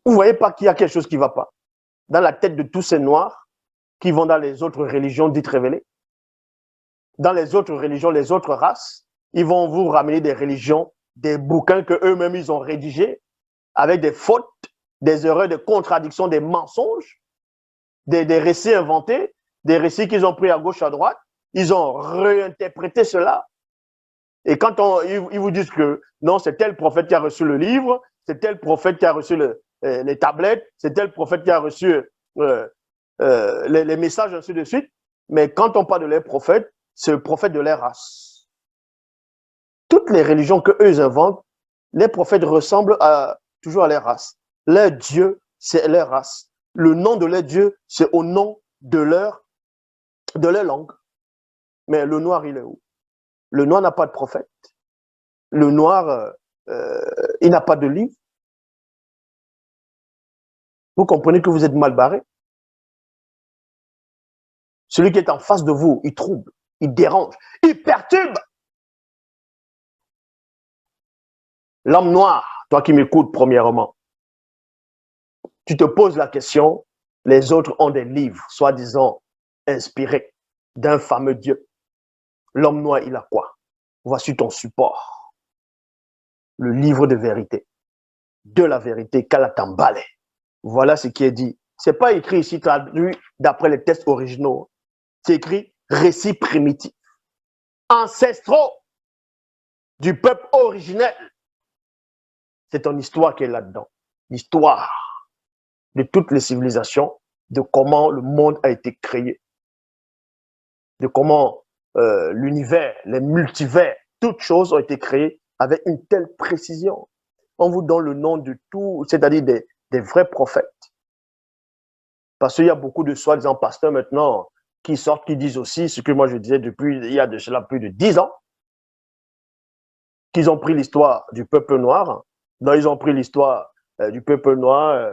Vous ne voyez pas qu'il y a quelque chose qui ne va pas dans la tête de tous ces noirs qui vont dans les autres religions dites révélées. Dans les autres religions, les autres races, ils vont vous ramener des religions, des bouquins qu'eux-mêmes ils ont rédigés avec des fautes, des erreurs, des contradictions, des mensonges, des récits inventés, des récits qu'ils ont pris à gauche, à droite. Ils ont réinterprété cela. Et quand ils vous disent que non, c'est tel prophète qui a reçu le livre, c'est tel prophète qui a reçu les tablettes, c'est tel prophète qui a reçu les messages, ainsi de suite. Mais quand on parle de leur prophète, c'est le prophète de leur race. Toutes les religions qu'eux inventent, les prophètes ressemblent toujours à leur race. Leur Dieu, c'est leur race. Le nom de leur Dieu, c'est au nom de leur langue. Mais le noir, il est où? Le noir n'a pas de prophète. Le noir, il n'a pas de livre. Vous comprenez que vous êtes mal barré. Celui qui est en face de vous, il trouble, il dérange, il perturbe. L'homme noir, toi qui m'écoutes premièrement, tu te poses la question, les autres ont des livres, soi-disant inspirés d'un fameux Dieu. L'homme noir, il a quoi? Voici ton support. Le livre de vérité. De la vérité, Kalatambale. Voilà ce qui est dit. Ce n'est pas écrit ici, traduit d'après les textes originaux. C'est écrit récits primitifs, ancestraux du peuple originel. C'est ton histoire qui est là-dedans. L'histoire de toutes les civilisations, de comment le monde a été créé, de comment l'univers, les multivers, toutes choses ont été créées avec une telle précision. On vous donne le nom de tout, c'est-à-dire des vrais prophètes. Parce qu'il y a beaucoup de soi-disant pasteurs maintenant qui sortent, qui disent aussi ce que moi je disais depuis il y a de cela plus de 10 ans, qu'ils ont pris l'histoire du peuple noir. Donc, ils ont pris l'histoire du peuple noir,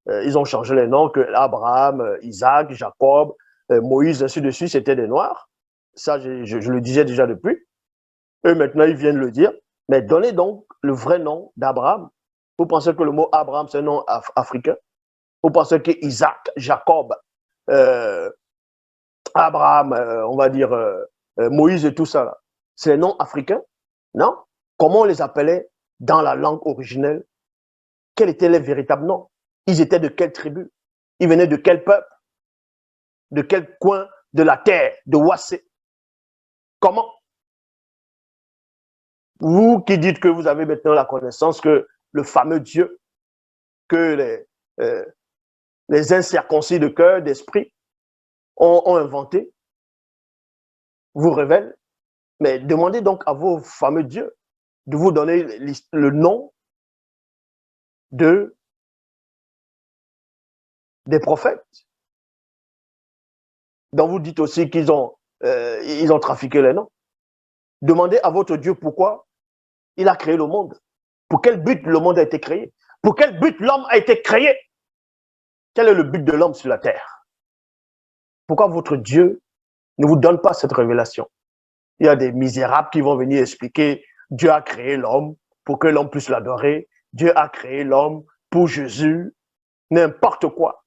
ils ont changé les noms, que Abraham, Isaac, Jacob, Moïse, ainsi de suite, c'était des noirs. Ça, je le disais déjà depuis. Eux, maintenant, ils viennent le dire. Mais donnez donc le vrai nom d'Abraham. Vous pensez que le mot Abraham, c'est un nom africain? Vous pensez que Isaac, Jacob, Abraham, on va dire Moïse et tout ça, c'est un nom africain? Non? Comment on les appelait dans la langue originelle? Quels étaient les véritables noms? Ils étaient de quelle tribu? Ils venaient de quel peuple? De quel coin de la terre? De Wassé? Comment? Vous qui dites que vous avez maintenant la connaissance que le fameux Dieu, que les incirconcis de cœur, d'esprit ont inventé, vous révèle. Mais demandez donc à vos fameux dieux de vous donner le nom des prophètes. Donc vous dites aussi qu'ils ont trafiqué les noms. Demandez à votre Dieu pourquoi il a créé le monde. Pour quel but le monde a été créé? Pour quel but l'homme a été créé? Quel est le but de l'homme sur la terre? Pourquoi votre Dieu ne vous donne pas cette révélation? Il y a des misérables qui vont venir expliquer Dieu a créé l'homme pour que l'homme puisse l'adorer. Dieu a créé l'homme pour Jésus. N'importe quoi.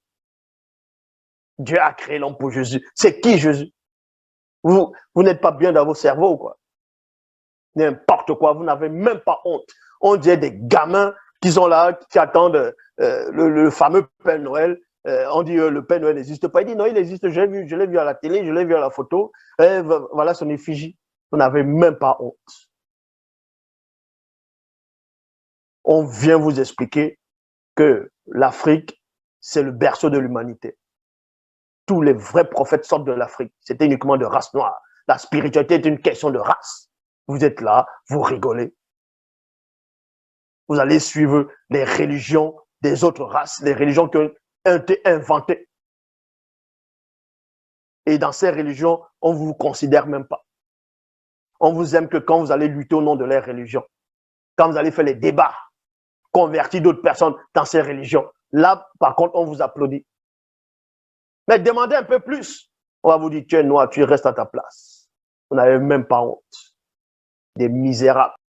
Dieu a créé l'homme pour Jésus. C'est qui Jésus? Vous n'êtes pas bien dans vos cerveaux, quoi. N'importe quoi. Vous n'avez même pas honte. On dirait des gamins qui sont là, qui attendent le fameux Père Noël. On dit le Père Noël n'existe pas. Il dit non, il existe. Je l'ai vu à la télé, je l'ai vu à la photo. Voilà son effigie. Vous n'avez même pas honte. On vient vous expliquer que l'Afrique, c'est le berceau de l'humanité. Tous les vrais prophètes sortent de l'Afrique. C'était uniquement de race noire. La spiritualité est une question de race. Vous êtes là, vous rigolez. Vous allez suivre les religions des autres races, les religions qui ont été inventées. Et dans ces religions, on ne vous considère même pas. On vous aime que quand vous allez lutter au nom de leur religion. Quand vous allez faire les débats, convertir d'autres personnes dans ces religions. Là, par contre, on vous applaudit. Mais demandez un peu plus. On va vous dire, tu es noir, tu restes à ta place. Vous n'avez même pas honte. Des misérables.